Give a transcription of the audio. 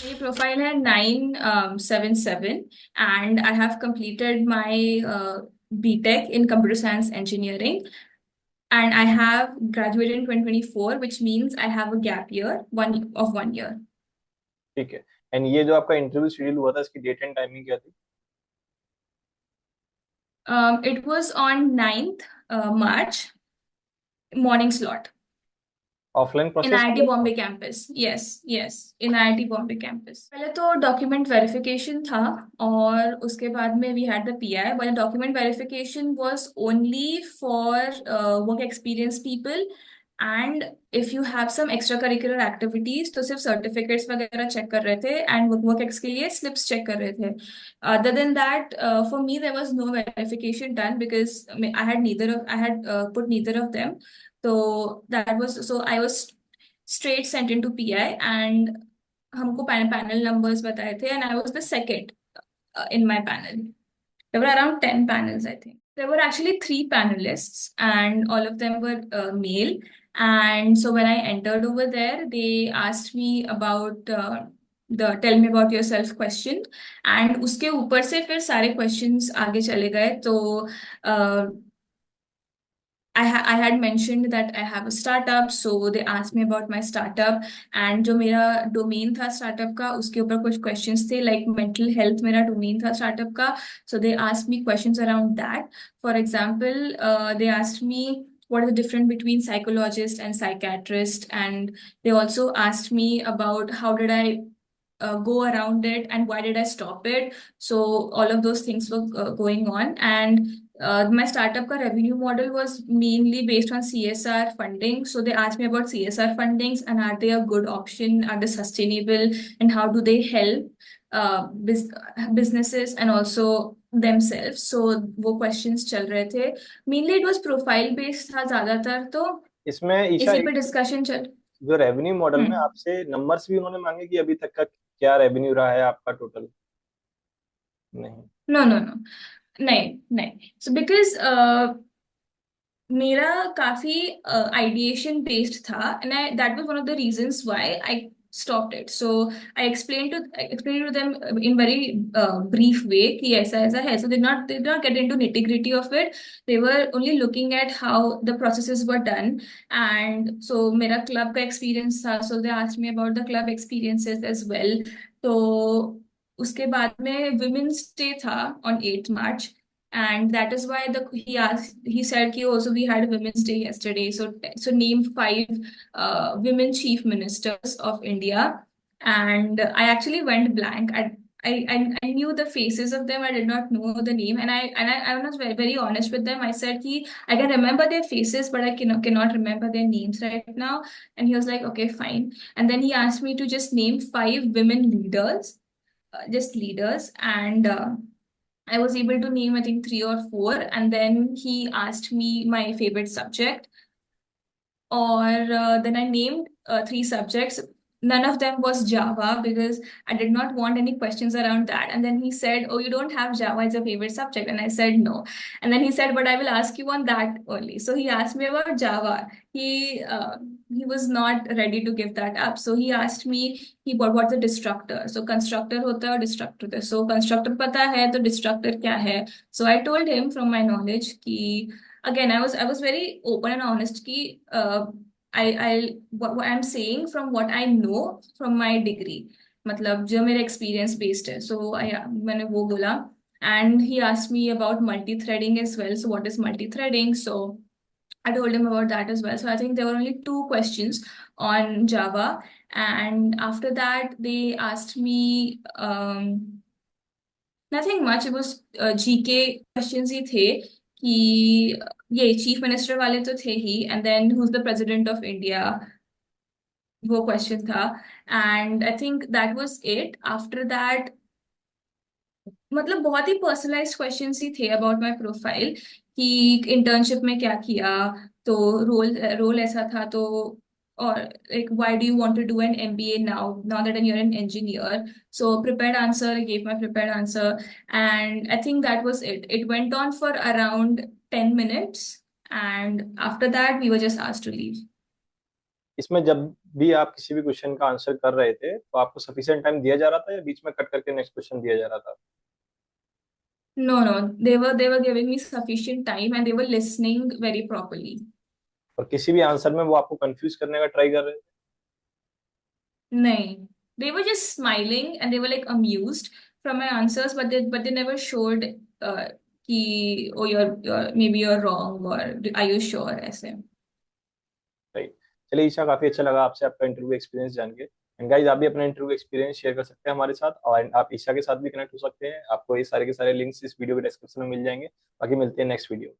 मेरी प्रोफाइल है 977 and I have completed my BTech in computer science engineering and I have graduated in 2024 which means I have a gap year one year. ठीक है। And ये जो आपका interview schedule हुआ था, इसकी डेट एंड टाइमिंग क्या थी? It was on 9th March morning slot. Offline in process IIT में था? Bombay campus, yes yes, in IIT Bombay campus. पहले तो डॉक्यूमेंट वेरिफिकेशन था और उसके बाद में we had the PI, but document verification was only for work experience people and if you have some extra curricular activities तो सिर्फ सर्टिफिकेट्स वगैरह चेक कर रहे थे एंड वर्क एक्स के लिए स्लिप्स चेक कर रहे थे। Other than that for me there was no verification done because I had put neither of them. So that was so I was straight sent into PI and हमको panel numbers बताए थे and I was the second in my panel. There were around 10 panels, I think. There were actually three panelists and all of them were male. And so when I entered over there, they asked me about the tell me about yourself question. And उसके ऊपर से फिर सारे questions आगे चले गए तो I had mentioned that I have a startup, so they asked me about my startup and जो मेरा domain था startup का उसके ऊपर कुछ questions थे like mental health मेरा domain था startup का, so they asked me questions around that. For example, they asked me what is the difference between psychologist and psychiatrist, and they also asked me about how did I go around it and why did I stop it. So all of those things were going on, and my startup ka revenue model was mainly based on CSR funding. So they asked me about CSR fundings and are they a good option, are they sustainable, and how do they help businesses and also themselves. So वो questions चल रहे थे. Mainly it was profile based था ज्यादातर, तो इसमें ईशा इसी एक पे डिस्कशन चल। जो रेवेन्यू मॉडल में हम्म। आपसे नंबर्स भी उन्होंने मांगे कि अभी तक का क्या रेवेन्यू रहा है आपका टोटल? नहीं। नो नो नो, नहीं नहीं, सो बिकॉज मेरा काफी आइडिएशन बेस्ड था and I that was one of the reasons why I stopped it. So I explained to them in very brief way कि ऐसा ऐसा है, so they did not get into nitty gritty of it. They were only looking at how the processes were done. And so मेरा club का experience था, so they asked me about the club experiences as well. तो उसके बाद में women's day था on 8th March, and that is why he said कि also we had a women's day yesterday, so name five women chief ministers of India. And I actually went blank. I knew the faces of them. I did not know the name, and I was very, very honest with them. I said कि I can remember their faces, but I cannot remember their names right now. And he was like, okay, fine. And then he asked me to just name five women leaders, just leaders, and I was able to name, I think, three or four. And then he asked me my favorite subject, or then I named three subjects. None of them was Java because I did not want any questions around that. And then he said, "Oh, you don't have Java as a favorite subject." And I said, "No." And then he said, "But I will ask you on that only." So he asked me about Java. He was not ready to give that up. So he asked me, what's a destructor? So constructor होता है और destructor होता है. So constructor पता है तो destructor क्या है? So I told him from my knowledge कि again I was very open and honest कि what I'm saying from what I know from my degree, मतलब जो मेरा experience based है, so मैंने वो बोला. And he asked me about multi-threading as well, so what is multi-threading. So I told him about that as well. So I think there were only two questions on Java, and after that they asked me nothing much. It was GK questions ही थे कि ये chief minister वाले तो थे ही, and then who is the president of India, वो question था. And I think that was it. After that मतलब बहुत ही पर्सनलाइज्ड क्वेश्चंस ही थे अबाउट माय प्रोफाइल कि इंटर्नशिप में क्या किया, तो रोल रोल ऐसा था, तो और like why do you want to do an MBA now that you're an engineer. So prepared answer, I gave my prepared answer, and I think that was it. It went on for around 10 minutes, and after that we were just asked to leave. इसमें जब भी आप किसी भी question का answer कर रहे थे तो आपको सफिशिएंट टाइम दिया जा रहा था या बीच में कट करके नेक्स्ट क्वेश्चन दिया जा रहा था? No, no, they were giving me sufficient time and they were listening very properly. और किसी भी आंसर में वो आपको कंफ्यूज करने का ट्राई कर रहे थे? No, they were just smiling and they were like amused from my answers, but they never showed कि oh you're maybe you're wrong or are you sure ऐसे. राइट। चलिए ईशा, काफी अच्छा लगा आपसे आपका इंटरव्यू एक्सपीरियंस जान के। एंड गाइस, आप भी अपना इंटरव्यू एक्सपीरियंस शेयर कर सकते हैं हमारे साथ, और आप ईशा के साथ भी कनेक्ट हो सकते हैं। आपको ये सारे के सारे लिंक्स इस वीडियो के डिस्क्रिप्शन में मिल जाएंगे। बाकी मिलते हैं नेक्स्ट वीडियो।